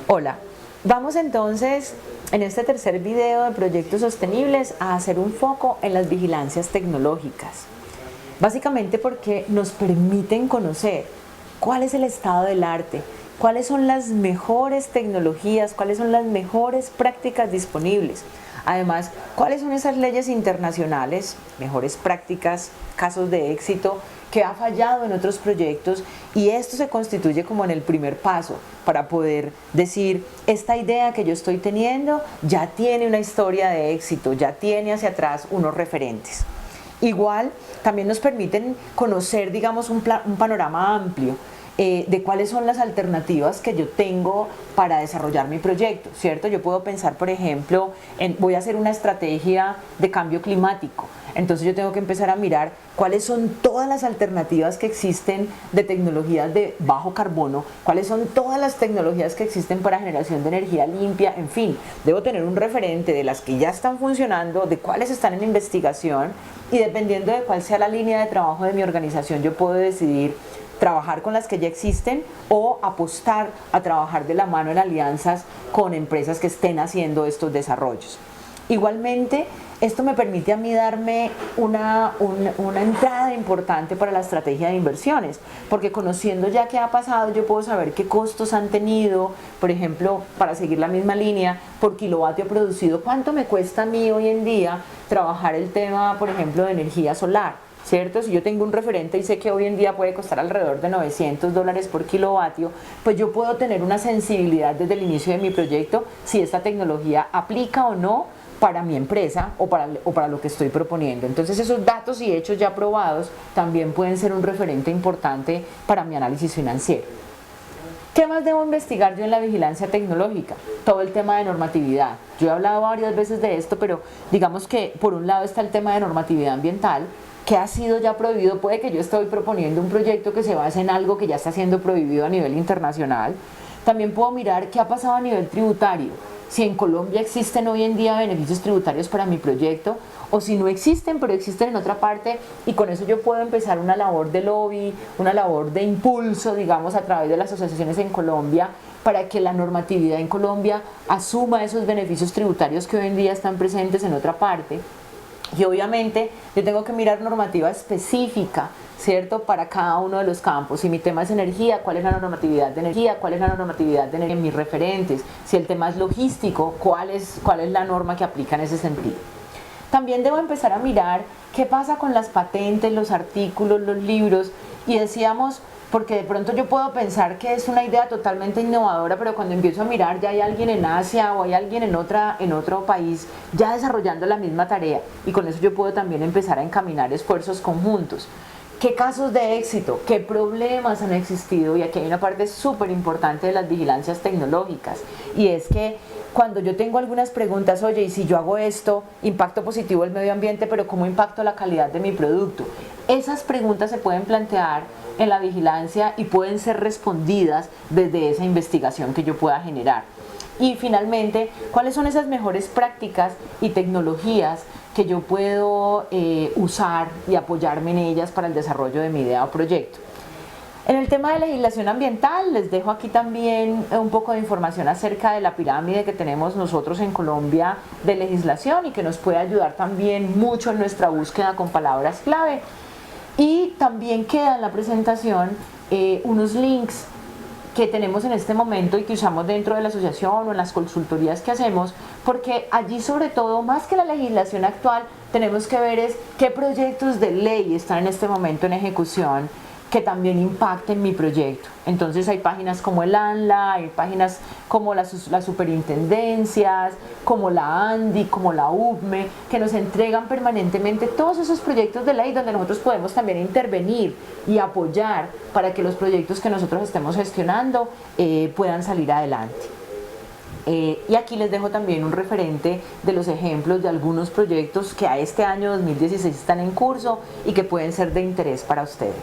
Hola, vamos entonces en este tercer video de proyectos sostenibles a hacer un foco en las vigilancias tecnológicas. Básicamente porque nos permiten conocer cuál es el estado del arte, cuáles son las mejores tecnologías, cuáles son las mejores prácticas disponibles. Además, cuáles son esas leyes internacionales, mejores prácticas, casos de éxito que ha fallado en otros proyectos, y esto se constituye como en el primer paso para poder decir, esta idea que yo estoy teniendo ya tiene una historia de éxito, ya tiene hacia atrás unos referentes. Igual también nos permiten conocer, digamos, un panorama amplio de cuáles son las alternativas que yo tengo para desarrollar mi proyecto, ¿cierto? Yo puedo pensar, por ejemplo, voy a hacer una estrategia de cambio climático. Entonces yo tengo que empezar a mirar cuáles son todas las alternativas que existen de tecnologías de bajo carbono, cuáles son todas las tecnologías que existen para generación de energía limpia, en fin, debo tener un referente de las que ya están funcionando, de cuáles están en investigación, y dependiendo de cuál sea la línea de trabajo de mi organización, yo puedo decidir trabajar con las que ya existen o apostar a trabajar de la mano en alianzas con empresas que estén haciendo estos desarrollos. Igualmente, esto me permite a mí darme una entrada importante para la estrategia de inversiones, porque conociendo ya qué ha pasado, yo puedo saber qué costos han tenido, por ejemplo, para seguir la misma línea, por kilovatio producido, cuánto me cuesta a mí hoy en día trabajar el tema, por ejemplo, de energía solar. ¿Cierto? Si yo tengo un referente y sé que hoy en día puede costar alrededor de $900 por kilovatio, pues yo puedo tener una sensibilidad desde el inicio de mi proyecto si esta tecnología aplica o no para mi empresa o para lo que estoy proponiendo. Entonces esos datos y hechos ya probados también pueden ser un referente importante para mi análisis financiero. ¿Qué más debo investigar yo en la vigilancia tecnológica? Todo el tema de normatividad. Yo he hablado varias veces de esto, pero digamos que por un lado está el tema de normatividad ambiental, que ha sido ya prohibido. Puede que yo estoy proponiendo un proyecto que se base en algo que ya está siendo prohibido a nivel internacional. También puedo mirar qué ha pasado a nivel tributario, si en Colombia existen hoy en día beneficios tributarios para mi proyecto, o si no existen, pero existen en otra parte, y con eso yo puedo empezar una labor de lobby, una labor de impulso, digamos, a través de las asociaciones en Colombia, para que la normatividad en Colombia asuma esos beneficios tributarios que hoy en día están presentes en otra parte. Y obviamente yo tengo que mirar normativa específica, ¿cierto? Para cada uno de los campos. Si mi tema es energía, ¿cuál es la normatividad de energía? ¿Cuál es la normatividad de energía en mis referentes? Si el tema es logístico, ¿cuál es la norma que aplica en ese sentido? También debo empezar a mirar qué pasa con las patentes, los artículos, los libros, y decíamos, porque de pronto yo puedo pensar que es una idea totalmente innovadora, pero cuando empiezo a mirar ya hay alguien en Asia o hay alguien en otro país ya desarrollando la misma tarea, y con eso yo puedo también empezar a encaminar esfuerzos conjuntos. ¿Qué casos de éxito? ¿Qué problemas han existido? Y aquí hay una parte súper importante de las vigilancias tecnológicas, y es que cuando yo tengo algunas preguntas, oye, y si yo hago esto, impacto positivo el medio ambiente, pero ¿cómo impacto la calidad de mi producto? Esas preguntas se pueden plantear en la vigilancia y pueden ser respondidas desde esa investigación que yo pueda generar. Y finalmente, ¿cuáles son esas mejores prácticas y tecnologías que yo puedo usar y apoyarme en ellas para el desarrollo de mi idea o proyecto? En el tema de legislación ambiental, les dejo aquí también un poco de información acerca de la pirámide que tenemos nosotros en Colombia de legislación y que nos puede ayudar también mucho en nuestra búsqueda con palabras clave. Y también queda en la presentación unos links que tenemos en este momento y que usamos dentro de la asociación o en las consultorías que hacemos, porque allí sobre todo, más que la legislación actual, tenemos que ver qué proyectos de ley están en este momento en ejecución que también impacten mi proyecto. Entonces hay páginas como el ANLA, hay páginas como las superintendencias, como la ANDI, como la UBME, que nos entregan permanentemente todos esos proyectos de ley donde nosotros podemos también intervenir y apoyar para que los proyectos que nosotros estemos gestionando puedan salir adelante. Y aquí les dejo también un referente de los ejemplos de algunos proyectos que a este año 2016 están en curso y que pueden ser de interés para ustedes.